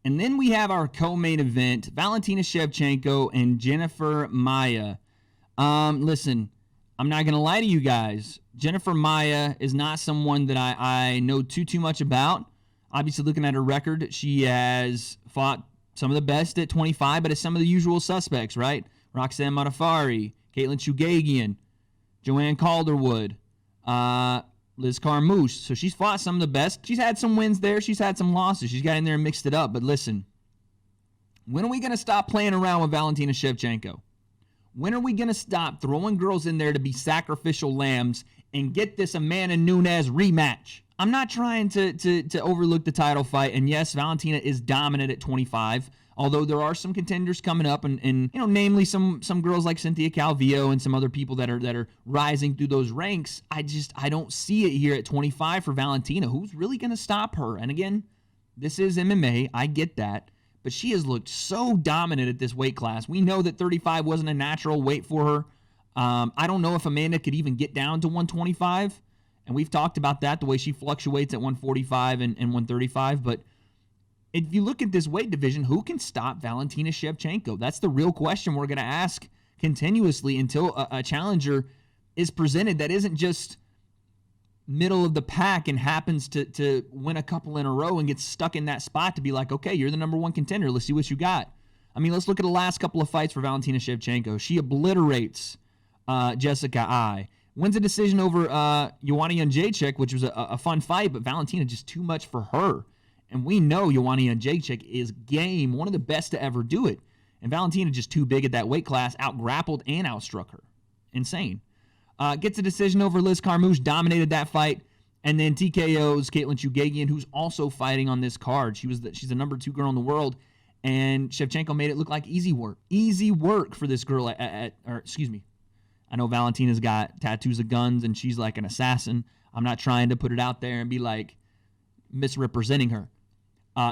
And then we have our co-main event, Valentina Shevchenko and Jennifer Maia. Listen, I'm not going to lie to you guys. Jennifer Maia is not someone that I know too much about. Obviously, looking at her record, she has fought some of the best at 25, but it's some of the usual suspects, right? Roxanne Modafferi, Caitlin Chugagian, Joanne Calderwood, Liz Carmouche. So she's fought some of the best. She's had some wins there. She's had some losses. She's got in there and mixed it up. But listen, when are we going to stop playing around with Valentina Shevchenko? When are we going to stop throwing girls in there to be sacrificial lambs and get this Amanda Nunes rematch? I'm not trying to overlook the title fight. And yes, Valentina is dominant at 25. Although there are some contenders coming up, and namely some girls like Cynthia Calvillo and some other people that are rising through those ranks. I don't see it here at 25 for Valentina. Who's really going to stop her? And again, this is MMA. I get that. But she has looked so dominant at this weight class. We know that 35 wasn't a natural weight for her. I don't know if Amanda could even get down to 125. And we've talked about that, the way she fluctuates at 145 and 135. But if you look at this weight division, who can stop Valentina Shevchenko? That's the real question we're going to ask continuously until a challenger is presented that isn't just middle of the pack and happens to win a couple in a row and gets stuck in that spot to be like, okay, you're the number one contender. Let's see what you got. I mean, let's look at the last couple of fights for Valentina Shevchenko. She obliterates Jessica Ai. Wins a decision over Joanna Jędrzejczyk, which was a fun fight, but Valentina just too much for her. And we know Joanna Jędrzejczyk is game, one of the best to ever do it. And Valentina just too big at that weight class, out-grappled and outstruck her. Insane. Gets a decision over Liz Carmouche, dominated that fight. And then TKO's Caitlin Chugagian, who's also fighting on this card. She's the number 2 girl in the world. And Shevchenko made it look like easy work. Easy work for this girl I know Valentina's got tattoos of guns and she's like an assassin. I'm not trying to put it out there and be like misrepresenting her.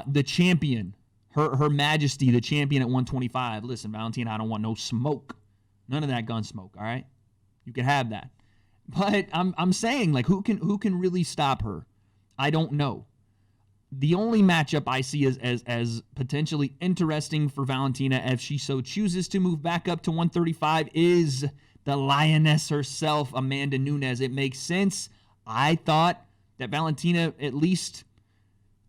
The champion, her majesty, the champion at 125. Listen, Valentina, I don't want no smoke. None of that gun smoke, all right? You can have that. But I'm saying, like, who can really stop her? I don't know. The only matchup I see as potentially interesting for Valentina, if she so chooses to move back up to 135, is the lioness herself, Amanda Nunes. It makes sense. I thought that Valentina, at least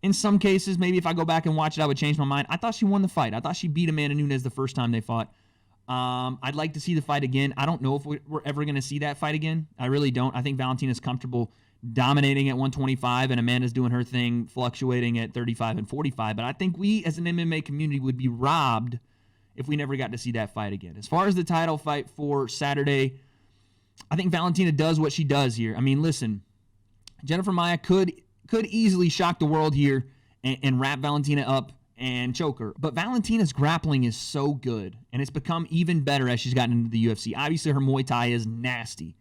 in some cases, maybe if I go back and watch it, I would change my mind. I thought she won the fight. I thought she beat Amanda Nunes the first time they fought. I'd like to see the fight again. I don't know if we're ever going to see that fight again. I really don't. I think Valentina's comfortable dominating at 125, and Amanda's doing her thing, fluctuating at 35 and 45. But I think we, as an MMA community, would be robbed if we never got to see that fight again. As far as the title fight for Saturday, I think Valentina does what she does here. I mean, listen, Jennifer Maia could easily shock the world here and wrap Valentina up and choke her. But Valentina's grappling is so good, and it's become even better as she's gotten into the UFC. Obviously, her Muay Thai is nasty.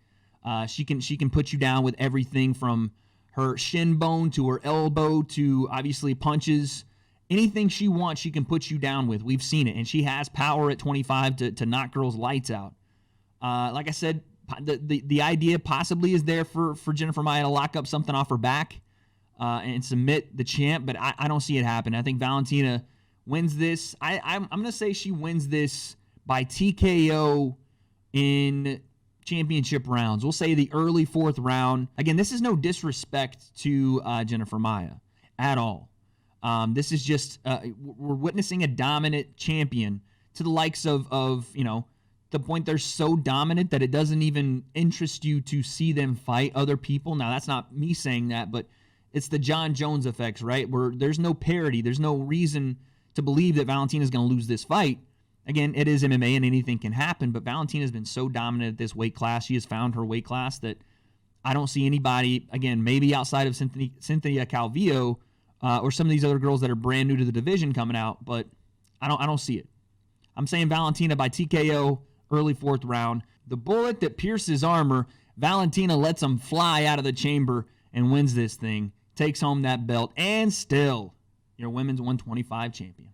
She can put you down with everything from her shin bone to her elbow to obviously punches. Anything she wants, she can put you down with. We've seen it, and she has power at 25 to knock girls' lights out. Like I said, the idea possibly is there for Jennifer Maia to lock up something off her back and submit the champ, but I don't see it happen. I think Valentina wins this. I'm going to say she wins this by TKO in championship rounds. We'll say the early 4th round. Again, this is no disrespect to Jennifer Maia at all. This is just, we're witnessing a dominant champion to the likes of the point they're so dominant that it doesn't even interest you to see them fight other people. Now, that's not me saying that, but it's the John Jones effects, right? Where there's no parity. There's no reason to believe that Valentina's going to lose this fight. Again, it is MMA and anything can happen, but Valentina's been so dominant at this weight class. She has found her weight class that I don't see anybody, again, maybe outside of Cynthia Calvillo, or some of these other girls that are brand new to the division coming out, but I don't see it. I'm saying Valentina by TKO, early 4th round. The bullet that pierces armor, Valentina lets him fly out of the chamber and wins this thing, takes home that belt, and still your women's 125 champion.